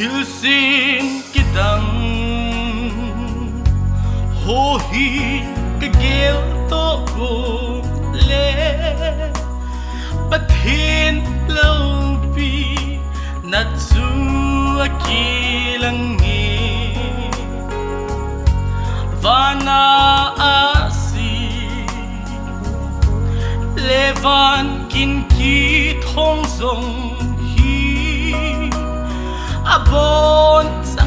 Thilsem Kidang Ho hi kagel to ko le Pathin lâu pi na chu akilang ngi Vana asi Levan kin ki thong song Abon sa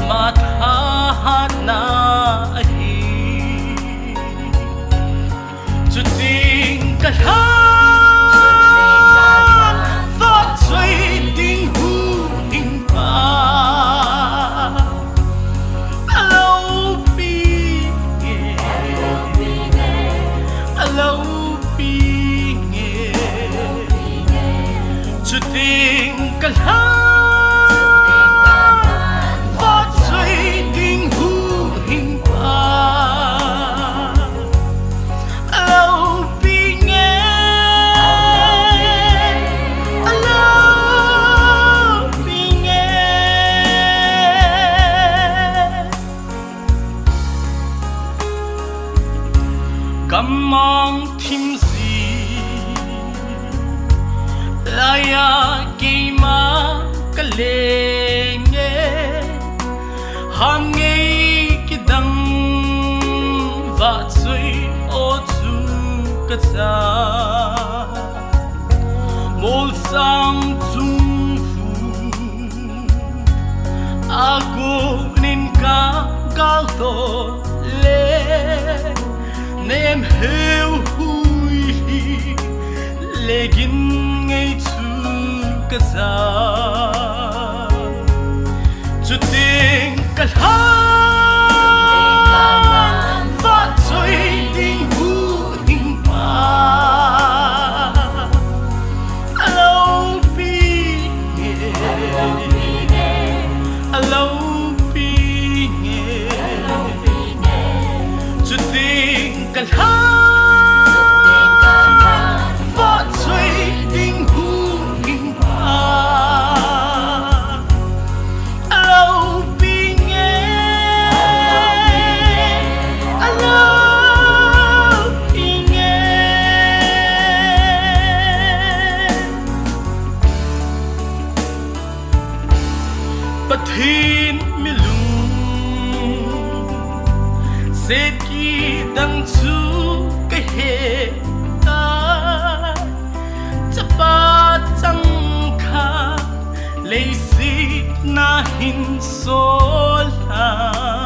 matahana hi Chuting kalan Phát suy tình hu hình pa Lâu bi nghe Lâu bi nghe Chuting kalan Kamang thim si Laya kima kalenge Ham ngay kidang Vạt suy ô chu katsa Mol sang chung phu Ako nin ka galto le Nem heo hui Legin ngay chu kaza Chuting kalan Phát suy tình hu hình pa Lâu bi nghe Lâu bi nghe Chuting kalan Phát suy tình hu hình pa Lâu bi nghe Lâu bi nghe Pathin mi lung Sét ki dang chu cái hệ ta Chapa chang kha Lấy xít na hin so la